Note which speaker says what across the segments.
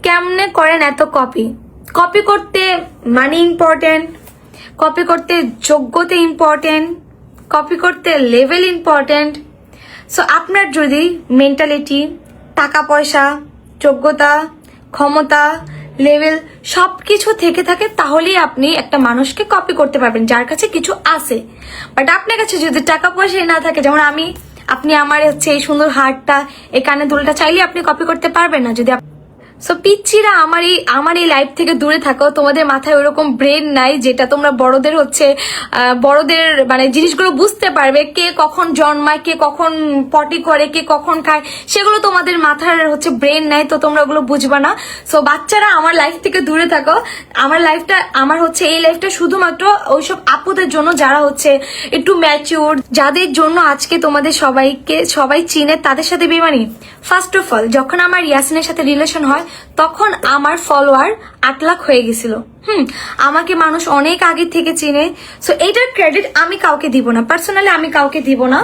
Speaker 1: কেমনে করেন এত কপি? কপি করতে মানি ইম্পর্টেন্ট, কপি করতে যোগ্যতা ইম্পর্টেন্ট, কপি করতে লেভেল ইম্পর্টেন্ট। সো আপনার যদি মেন্টালিটি, টাকা পয়সা, যোগ্যতা, ক্ষমতা, লেভেল সবকিছু থেকে থাকে, তাহলেই আপনি একটা মানুষকে কপি করতে পারবেন যার কাছে কিছু আছে। বাট আপনার কাছে যদি টাকা পয়সাই না থাকে, যেমন আপনি আমার হচ্ছে এই সুন্দর হারটা, এই কানে দুলটা চাইলে আপনি কপি করতে পারবেন না। যদি সো পিচ্ছিরা আমার এই লাইফ থেকে দূরে থাকো। তোমাদের মাথায় ওরকম ব্রেন নাই যেটা তোমরা বড়দের বড়দের মানে জিনিসগুলো বুঝতে পারবে, কে কখন জন্মায়, কে কখন পটি করে, কে কখন খায়, সেগুলো তোমাদের মাথার ব্রেন নাই, তো তোমরা ওগুলো বুঝবা না। সো বাচ্চারা আমার লাইফ থেকে দূরে থাকো। আমার এই লাইফটা শুধুমাত্র ওইসব আপুদের জন্য যারা একটু ম্যাচিউর, যাদের জন্য আজকে তোমাদের সবাই চিনে, তাদের সাথে বেমানি। ফার্স্ট অফ অল, যখন আমার ইয়াসিনের সাথে রিলেশন হয় তখন আমার ফলোয়ার 8 লাখ হয়ে গেছিল। আমাকে মানুষ অনেক আগে থেকে চিনে। সো এইটার ক্রেডিট আমি কাউকে দিব না, পার্সোনালি আমি কাউকে দিব না।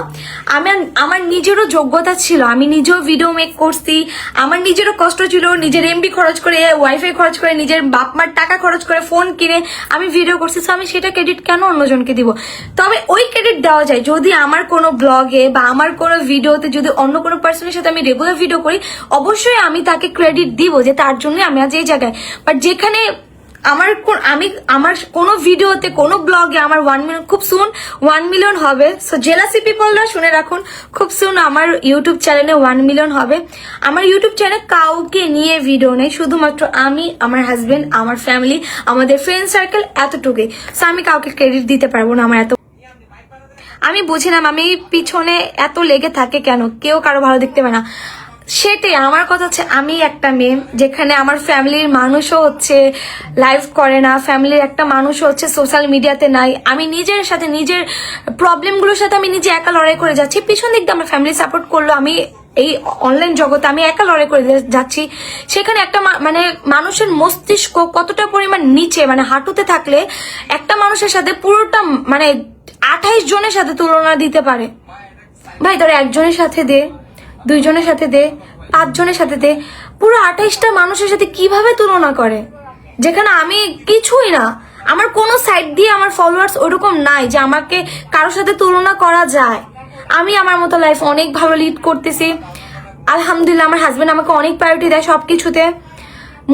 Speaker 1: আমার নিজেরও যোগ্যতা ছিল, আমি নিজেও ভিডিও মেক করছি, আমার নিজেরও কষ্ট ছিল, নিজের এমবি খরচ করে, ওয়াইফাই খরচ করে, নিজের বাপ মার টাকা খরচ করে, ফোন কিনে আমি ভিডিও করছি। সো আমি সেটা ক্রেডিট কেন অন্যজনকে দিব? তবে ওই ক্রেডিট দেওয়া যায় যদি আমার কোনো ব্লগে বা আমার কোনো ভিডিওতে যদি অন্য কোনো পার্সনের সাথে আমি রেগুলার ভিডিও করি, অবশ্যই আমি তাকে ক্রেডিট দিব যে তার জন্য আমি আজ এই জায়গায়। বাট যেখানে আমার কোনো ভিডিওতে, কোনো ব্লগে আমার 1 মিলিয়ন, খুব সুন 1 মিলিয়ন হবে। সো জেলাসি পিপলরা শুনে রাখুন, খুব সুন আমার ইউটিউব চ্যানেলে 1 মিলিয়ন হবে। আমার ইউটিউব চ্যানেলে কাউকে নিয়ে ভিডিও নেই, শুধুমাত্র আমি, আমার হাজবেন্ড, আমার ফ্যামিলি, আমাদের ফ্রেন্ড সার্কেল, এতটুকুই। সো আমি কাউকে ক্রেডিট দিতে পারবো না। আমি বুঝিলাম আমি পিছনে এত লেগে থাকে কেন, কেউ কারো ভালো দেখতে পায় না। সেটাই আমার কথা আমি একটা মেয়ে, যেখানে আমার ফ্যামিলির মানুষও লাইভ করে না, ফ্যামিলির একটা মানুষও সোশ্যাল মিডিয়াতে নাই। আমি নিজের সাথে, নিজের প্রবলেমগুলোর সাথে আমি নিজে একা লড়াই করে যাচ্ছি। পিছন দিক দিয়ে আমার ফ্যামিলি সাপোর্ট করলো, আমি এই অনলাইন জগতে আমি একা লড়াই করে যাচ্ছি। সেখানে একটা মানুষের মস্তিষ্ক কতটা পরিমাণ নিচে, হাঁটুতে থাকলে একটা মানুষের সাথে পুরোটা 28 জনের সাথে তুলনা দিতে পারে। ভাই তোর একজনের সাথে দে, 2 জনের সাথে দে, 5 জনের সাথে দে, পুরো 28টা মানুষের সাথে কিভাবে তুলনা করে? যেখানে আমি কিছুই না, আমার কোনো সাইড দিয়ে আমার ফলোয়ার্স ওরকম নাই যে আমাকে কারোর সাথে তুলনা করা যায়। আমি আমার মতো লাইফ অনেক ভালো লিড করতেছি, আলহামদুলিল্লাহ। আমার হাজবেন্ড আমাকে অনেক প্রায়োরিটি দেয়, সবকিছুতে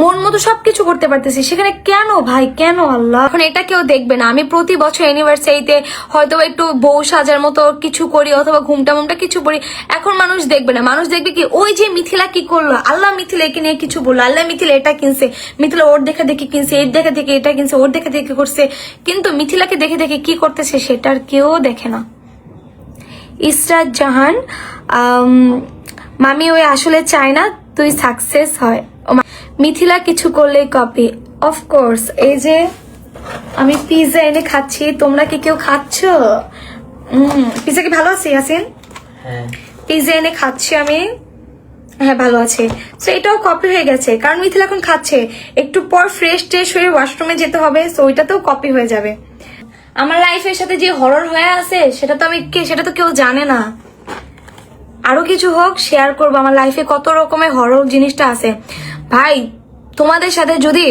Speaker 1: মন মতো সবকিছু করতে পারতেছি। সেখানে কেন ভাই, কেন আল্লাহ? এখন এটা কেউ দেখবে না। আমি প্রতি বছর অ্যানিভার্সারিতে হয়তো একটু বউ সাজার মতো কিছু করি, অথবা ঘুমটা কিছু করি। এখন মানুষ দেখবে না, মানুষ দেখবে কি, ওই যে মিথিলা কি করলো, আল্লাহ মিথিলা একে নিয়ে কিছু বললো, আল্লাহ মিথিলা এটা কিনছে, মিথিলা ওর দেখে দেখে কিনছে, এর দেখে দেখে এটা কিনছে, ওর দেখে দেখে করছে। কিন্তু মিথিলাকে দেখে দেখে কি করতেছে সেটার কেউ দেখে না। ইসরাত জাহান, মামি ওই আসলে চায় না তুই সাকসেস হয়। মিথিলা কিছু করলে কপি, অফকোর্স। এই যে আমি পিজা এনে খাচ্ছি, তোমরা কি কেউ খাচ্ছ? পিজা কি ভালো আছে ইয়াসিন? পিজা এনে খাচ্ছি আমি, হ্যাঁ ভালো আছে। সো এটাও কপি হয়ে গেছে, কারণ মিথিলা এখন খাচ্ছে, একটু পর ফ্রেশ ট্রেশ হয়ে ওয়াশরুমে যেতে হবে। সো ওইটাতেও কপি হয়ে যাবে। আমার লাইফের সাথে যে হরর হয়ে আছে সেটা তো কেউ জানে না। আরো কিছু হোক, শেয়ার করবো আমার লাইফে কত রকমের হরর জিনিসটা আছে। ভাই তোমাদের সাথে যদি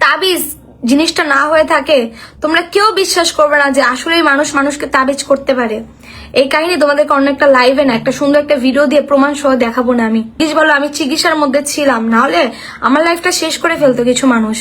Speaker 1: তাবিজ জিনিসটা না হয়ে থাকে, তোমরা কেউ বিশ্বাস করবে না যে আসলে মানুষ মানুষকে তাবিজ করতে পারে। এই কাহিনী তোমাদেরকে অন্য একটা লাইভে না, একটা সুন্দর একটা ভিডিও দিয়ে প্রমাণ সহ দেখাবো না। আমি বলো, আমি চিকিৎসার মধ্যে ছিলাম, না হলে আমার লাইফটা শেষ করে ফেলতো কিছু মানুষ।